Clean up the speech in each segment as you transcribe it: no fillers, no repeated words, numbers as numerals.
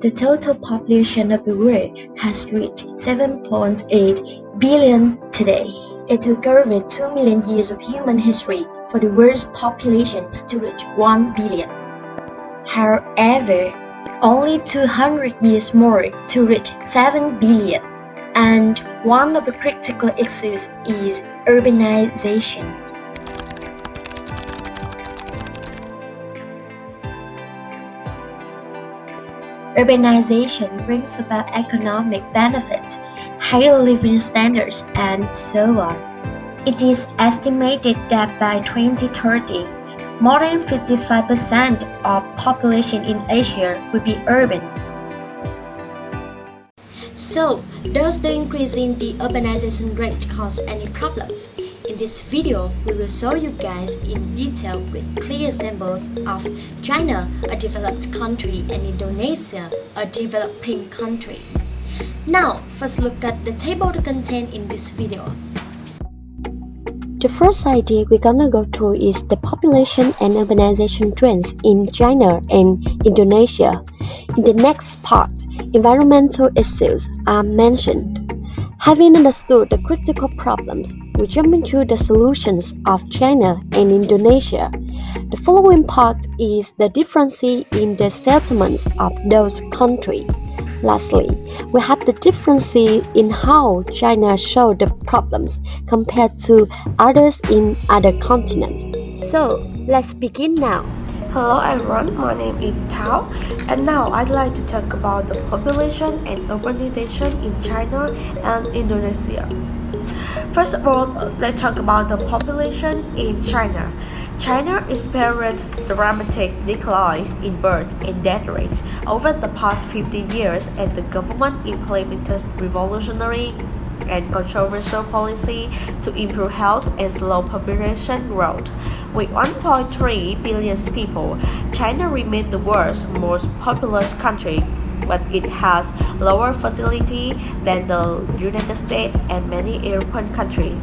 The total population of the world has reached 7.8 billion today. It took over 2 million years of human history for the world's population to reach 1 billion. However, only 200 years more to reach 7 billion. And one of the critical issues is urbanization. Urbanization brings about economic benefits, higher living standards, and so on. It is estimated that by 2030, more than 55% of population in Asia will be urban. So, does the increase in the urbanization rate cause any problems? In this video, we will show you guys in detail with clear examples of China, a developed country, and Indonesia, a developing country. Now, first look at the table of content in this video. The first idea we're gonna go through is the population and urbanization trends in China and Indonesia. In the next part, environmental issues are mentioned. Having understood the critical problems, we jump into the solutions of China and Indonesia. The following part is the difference in the settlements of those countries. Lastly, we have the differences in how China showed the problems compared to others in other continents. So, let's begin now. Hello everyone, my name is Tao, and now I'd like to talk about the population and urbanization in China and Indonesia. First of all, let's talk about the population in China. China experienced dramatic declines in birth and death rates over the past 50 years, and the government implemented revolutionary and controversial policy to improve health and slow population growth. With 1.3 billion people, China remains the world's most populous country, but it has lower fertility than the United States and many European countries.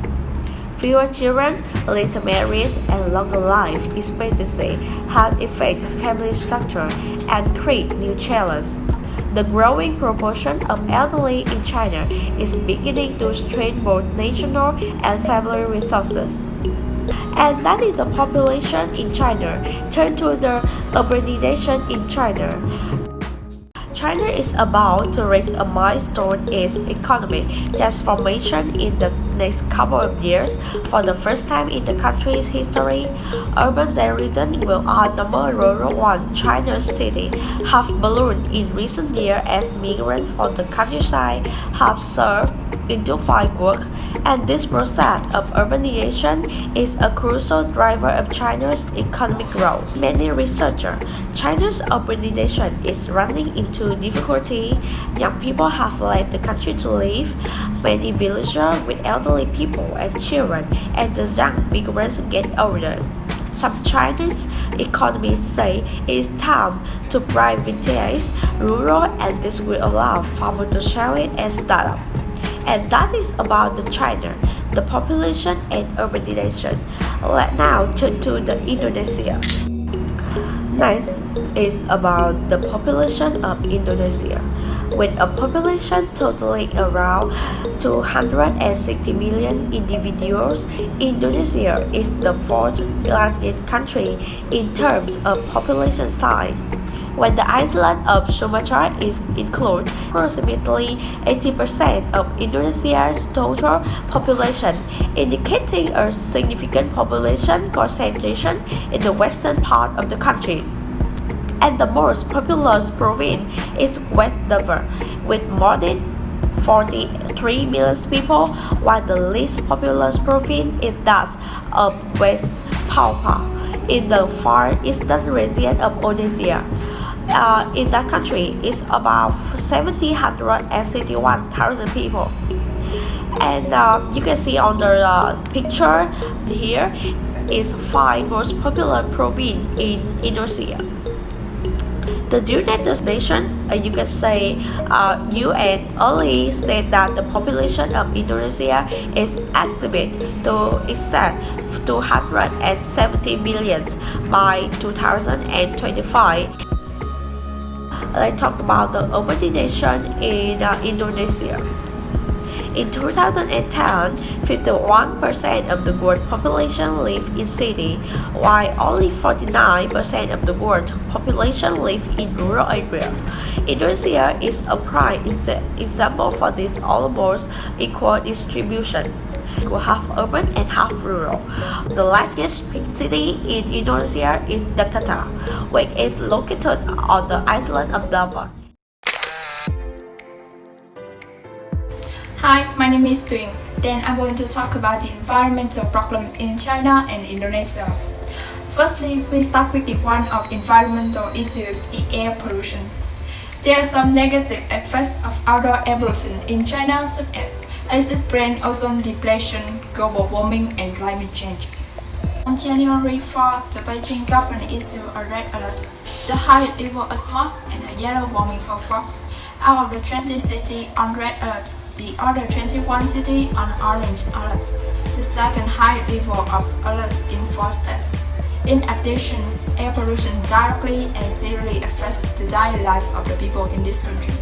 Fewer children, later marriage, and longer life expectancy have affected family structure and create new challenges. The growing proportion of elderly in China is beginning to strain both national and family resources. And that is the population in China. Turn to the urbanization in China. China is about to reach a milestone in its economic transformation in the next couple of years. For the first time in the country's history, urban region will outnumber rural one. China's city have ballooned in recent years as migrants from the countryside have surged into find work, and this process of urbanization is a crucial driver of China's economic growth. Many researchers, China's urbanization is running into difficulty. Young people have left the country to live. Many villagers with elderly people and children, and the young migrants get older. Some Chinese economists say it is time to privatize rural, and this will allow farmers to sell it and start up. And that is about the China, the population and urbanization. Let's now turn to the Indonesia. Next is about the population of Indonesia. With a population totaling around 260 million individuals, Indonesia is the fourth largest country in terms of population size. When the island of Sumatra is included, approximately 80% of Indonesia's total population, indicating a significant population concentration in the western part of the country. And the most populous province is West Java, with more than 43 million people, while the least populous province is that of West Papua in the far eastern region of Indonesia. In that country is about 761,000 people. And you can see on the picture here is 5 most popular province in Indonesia. The United Nations, you can say UN only state that the population of Indonesia is estimated to exceed 270 million by 2025. let's talk about the urbanization in Indonesia. In 2010, 51% of the world population lived in cities, while only 49% of the world population lived in rural areas. Indonesia is a prime example for this almost equal distribution. Half urban and half rural. The largest big city in Indonesia is Jakarta, which is located on the island of Java. Hi, my name is Tuying. Then I'm going to talk about the environmental problem in China and Indonesia. Firstly, we start with the one of environmental issues in air pollution. There are some negative effects of outdoor air pollution in China such as acid rain, ozone depletion, global warming, and climate change. On January 4, the Beijing government issued a red alert, the highest level of smog, and a yellow warning for fog. Out of the 20 cities on red alert, the other 21 cities on orange alert, the second highest level of alerts in 4 steps. In addition, air pollution directly and seriously affects the daily life of the people in this country.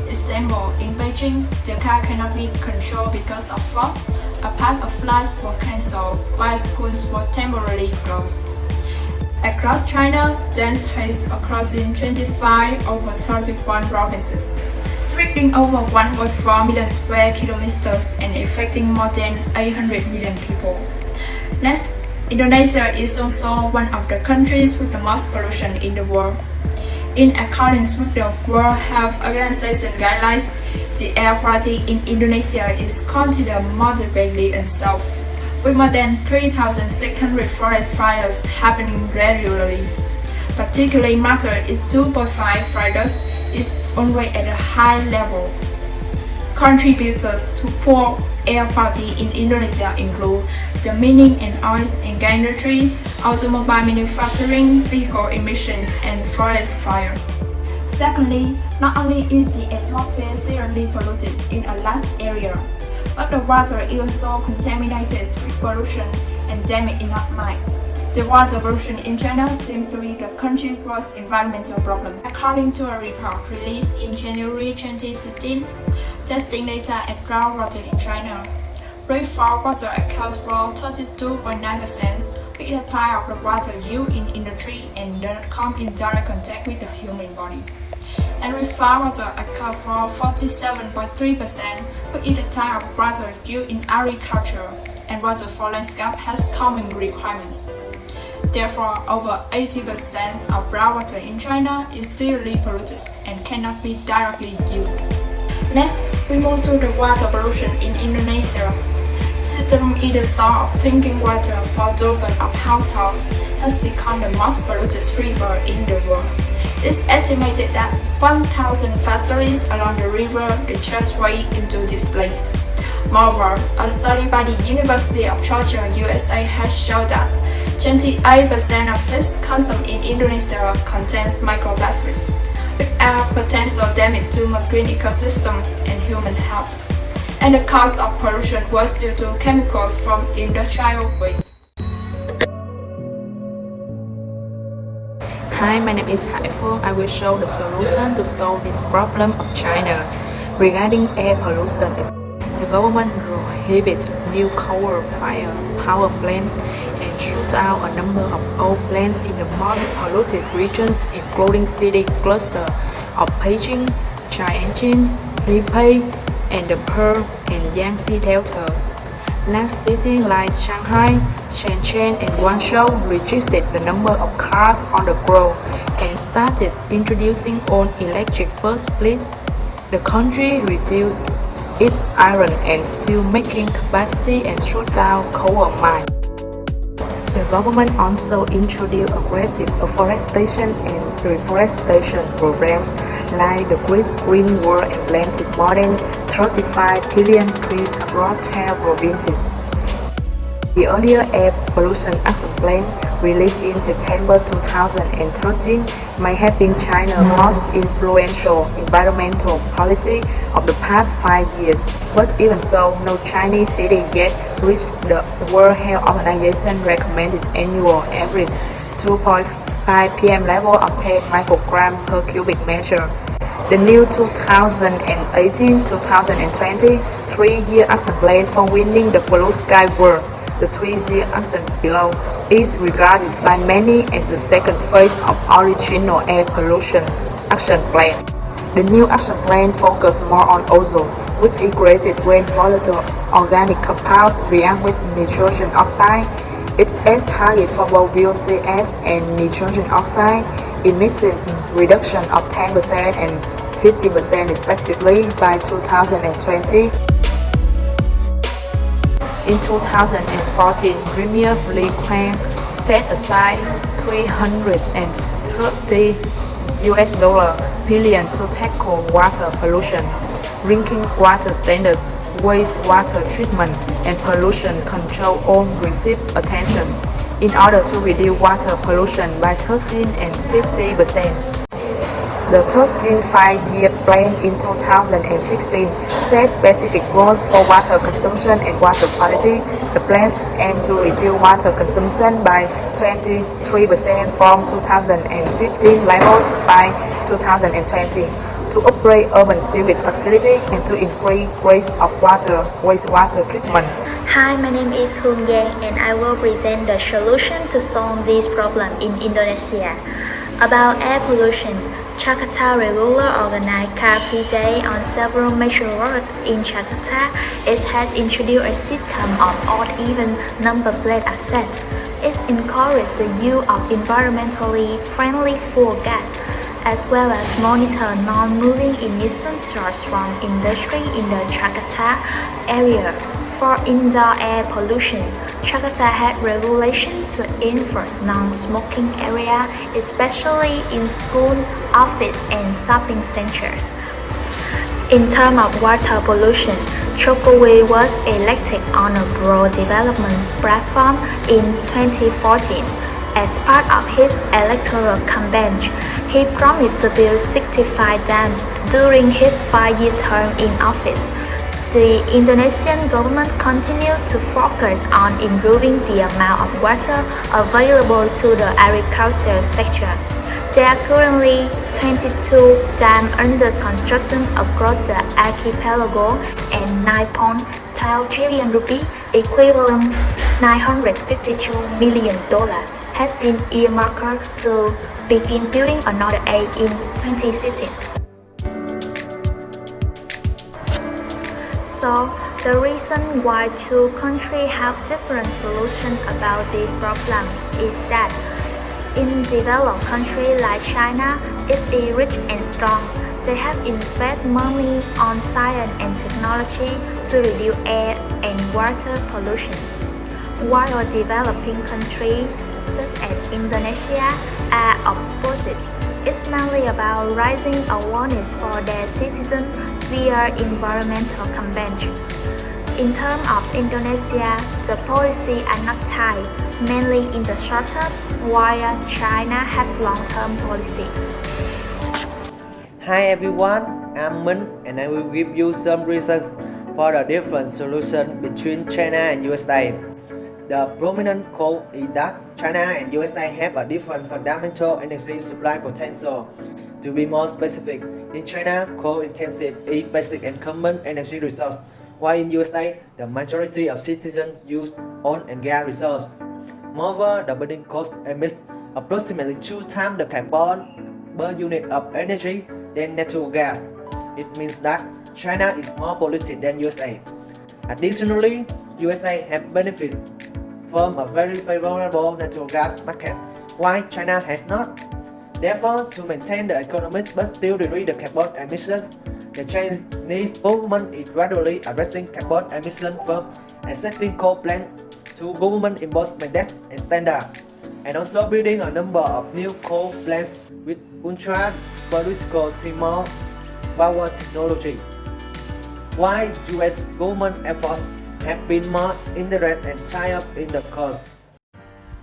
Example, in Beijing, the car cannot be controlled because of fog, a part of flights were cancelled, while schools were temporarily closed. Across China, dense haze occurs in 25 over 31 provinces, sweeping over 1.4 million square kilometers and affecting more than 800 million people. Next, Indonesia is also one of the countries with the most pollution in the world. In accordance with the World Health Organization guidelines, the air quality in Indonesia is considered moderately unsafe, with more than 3,600 forest fires happening regularly. Particularly matter is 2.5 fires is always at a high level. Contributors to poor air quality in Indonesia include the mining and oil and gas industry, automobile manufacturing, vehicle emissions, and forest fire. Secondly, not only is the atmosphere seriously polluted in a large area, but the water is also contaminated with pollution and damage enough mine. The water pollution in China seems to be the country's worst environmental problem. According to a report released in January 2016, testing data at groundwater in China, rainfall water accounts for 32.9%, with the type of the water used in industry and does not come in direct contact with the human body. And rainfall water accounts for 47.3%, with the type of water used in agriculture, and water for landscape has common requirements. Therefore, over 80% of groundwater in China is seriously polluted and cannot be directly used. Next, we move to the water pollution in Indonesia. System is the source of drinking water for dozens of households has become the most polluted river in the world. It's estimated that 1,000 factories along the river discharge waste into this place. Moreover, a study by the University of Georgia, USA has shown that 28% of fish consumed in Indonesia contains microplastics, which are potential damage to marine ecosystems and human health. And the cause of pollution was due to chemicals from industrial waste. Hi, my name is Haifu. I will show the solution to solve this problem of China. Regarding air pollution, the government prohibits new coal-fired power plants and shut down a number of old plants in the most polluted regions, including city clusters of Beijing, Tianjin, Hebei, and the Pearl and Yangtze deltas. Large cities like Shanghai, Shenzhen, and Guangzhou registered the number of cars on the road and started introducing own electric bus fleets. The country reduced its iron and steel making capacity and shut down coal mines. The government also introduced aggressive afforestation and reforestation programs like the Great Green Wall and planted more than 35 billion trees across 12 provinces. The earlier air pollution action plan, released in September 2013, may have been China's most influential environmental policy of the past 5 years. But even so, no Chinese city yet reached the World Health Organization recommended annual average 2.5 by PM level of 10 microgram per cubic meter. The new 2018-2020 3-year action plan for winning the Blue Sky Award, the 3-year action below, is regarded by many as the second phase of original air pollution action plan. The new action plan focuses more on ozone, which is created when volatile organic compounds react with nitrogen oxide. It has target for both VOCs and nitrogen oxide emission reduction of 10% and 50% respectively by 2020. In 2014, Premier Li Qiang set aside $330 billion to tackle water pollution, drinking water standards, wastewater treatment, and pollution control all receive attention in order to reduce water pollution by 13 and 50%. The 13th five-year plan in 2016 set specific goals for water consumption and water quality. The plans aim to reduce water consumption by 23% from 2015 levels by 2020, to upgrade urban sewage facilities, and to increase rates of wastewater treatment. Hi, my name is Hung Ye, and I will present the solution to solve this problem in Indonesia. About air pollution, Jakarta regularly organized Car Free Day on several major roads in Jakarta. It has introduced a system of odd-even number plate access. It encourages the use of environmentally friendly fuel gas, as well as monitor non-moving emission sources from industry in the Jakarta area. For indoor air pollution, Jakarta had regulations to enforce non-smoking area, especially in school, office, and shopping centers. In terms of water pollution, Jokowi was elected on a broad development platform in 2014. As part of his electoral campaign, he promised to build 65 dams during his 5-year term in office. The Indonesian government continued to focus on improving the amount of water available to the agriculture sector. There are currently 22 dams under construction across the archipelago, and 9.12 trillion rupee, equivalent $952 million, has been earmarked to begin building another 8 in 2016. So, the reason why two countries have different solutions about this problem is that in developed countries like China, it is rich and strong. They have invested money on science and technology to reduce air and water pollution, while developing countries such as Indonesia are opposite. It's mainly about raising awareness for their citizens via environmental campaigns. In terms of Indonesia, the policies are not tight, mainly in the short term, while China has long-term policy. Hi everyone, I'm Min, and I will give you some reasons for the different solutions between China and USA. The prominent cause is that China and USA have a different fundamental energy supply potential. To be more specific, in China, coal-intensive is basic and common energy resource, while in USA, the majority of citizens use oil and gas resources. Moreover, the burning cost emits approximately 2 times the carbon per unit of energy than natural gas. It means that China is more polluted than USA. Additionally, USA has benefited from a very favorable natural gas market, while China has not. Therefore, to maintain the economy but still reduce the carbon emissions, the Chinese government is gradually addressing carbon emissions from existing coal plants to government-imposed mandates and standards, and also building a number of new coal plants with ultra-supercritical thermal power technology. While US government efforts have been more indirect and tied up in the cost.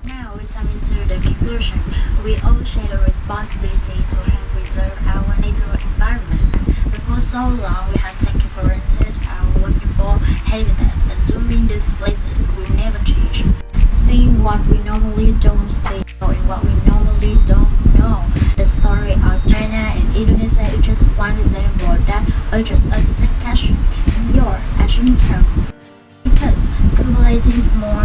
Now we come into the conclusion. We all share the responsibility to help preserve our natural environment. For so long, we have taken for granted our wonderful habitat, assuming these places will never change. Seeing what we normally don't see, knowing what we normally don't one example that urges us to take action, and your action counts. Because accumulating small